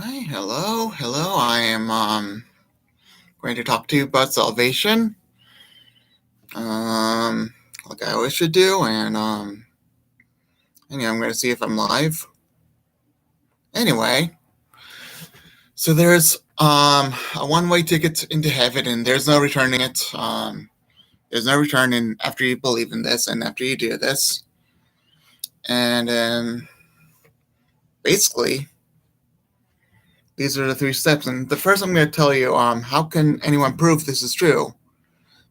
Hi, hello. I am going to talk to you about salvation, like I always should do, and I'm going to see if I'm live. Anyway, so there's a one-way ticket into heaven, and there's no returning it. There's no returning after you believe in this and after you do this, and basically. These are the 3 steps, and the first I'm going to tell you, how can anyone prove this is true?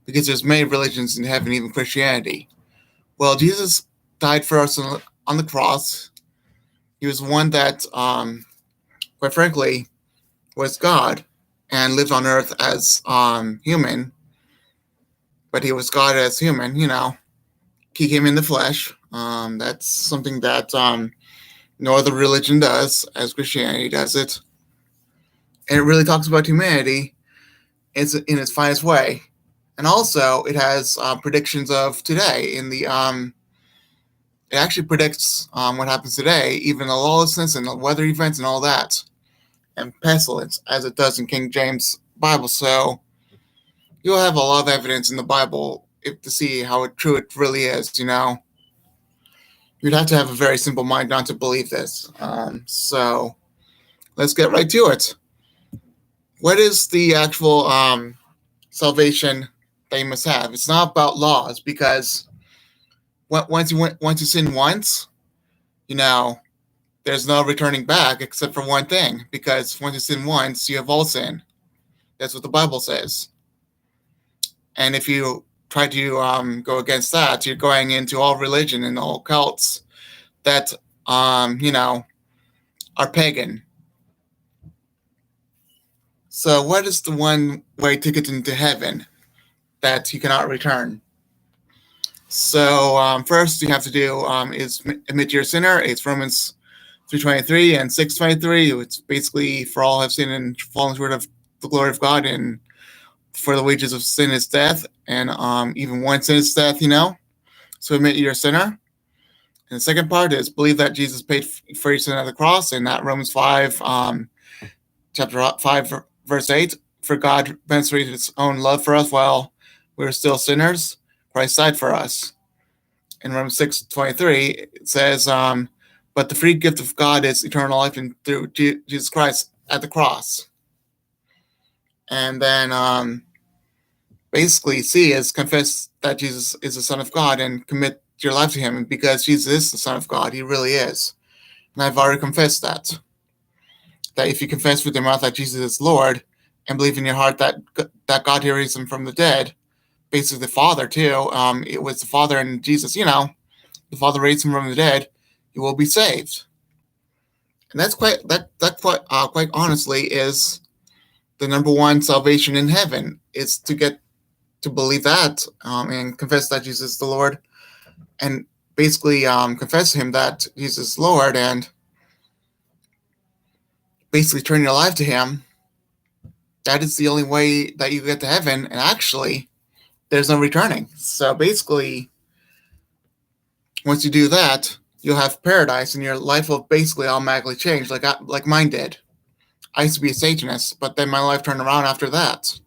Because there's many religions in heaven, even Christianity. Well, Jesus died for us on the cross. He was one that, quite frankly, was God and lived on earth as human, but he was God as human, He came in the flesh. That's something that no other religion does, as Christianity does it. And it really talks about humanity in its finest way. And also, it has predictions of today. It actually predicts what happens today, even the lawlessness and the weather events and all that, and pestilence, as it does in King James Bible. So you'll have a lot of evidence in the Bible to see how true it really is. You'd have to have a very simple mind not to believe this. So let's get right to it. What is the actual salvation that you must have? It's not about laws, because once you sin once, there's no returning back except for one thing, because once you sin once, you have all sin. That's what the Bible says. And if you try to go against that, you're going into all religion and all cults that, are pagan. So what is the one-way ticket into heaven that you cannot return? So first you have to do is admit you're a sinner. It's Romans 3:23 and 6:23. It's basically, for all have sinned and fallen short of the glory of God, and for the wages of sin is death, and even one sin is death, So admit you're a sinner. And the second part is believe that Jesus paid for your sin at the cross, and that Romans 5, chapter 5, verse 8, for God demonstrated his own love for us while we were still sinners. Christ died for us. In Romans 6:23, it says, but the free gift of God is eternal life through Jesus Christ at the cross. And then basically C is confess that Jesus is the Son of God and commit your life to him. And because Jesus is the Son of God, he really is. And I've already confessed that if you confess with your mouth that Jesus is Lord and believe in your heart that God raised him from the dead, basically the Father too, it was the Father and Jesus, the Father raised him from the dead, you will be saved. And that's quite honestly is the number one salvation in heaven, is to get to believe that and confess that Jesus is the Lord, and basically confess to him that Jesus is Lord, and basically turn your life to him. That is the only way that you get to heaven, and actually there's no returning. So basically, once you do that, you'll have paradise, and your life will basically automatically change, like mine did. I used to be a Satanist, but then my life turned around after that.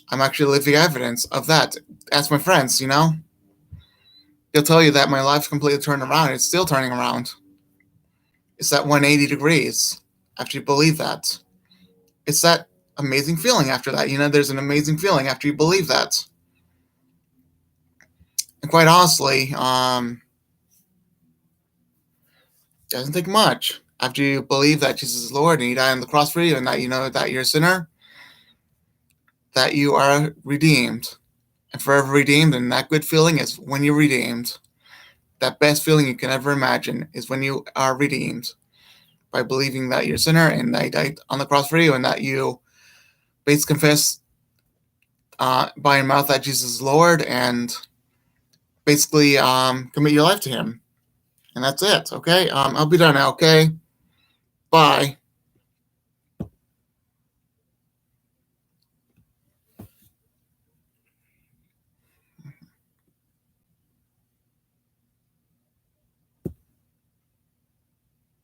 I'm actually living evidence of that. Ask my friends, They'll tell you that my life's completely turned around. It's still turning around. It's at 180 degrees after you believe that. It's that amazing feeling after that. There's an amazing feeling after you believe that. And quite honestly, it doesn't take much. After you believe that Jesus is Lord and he died on the cross for you, and that you know that you're a sinner, that you are redeemed. And forever redeemed, and that good feeling is when you're redeemed. That best feeling you can ever imagine is when you are redeemed, by believing that you're a sinner and that he died on the cross for you, and that you basically confess by your mouth that Jesus is Lord, and basically commit your life to him. And that's it, okay? I'll be done now, okay? Bye.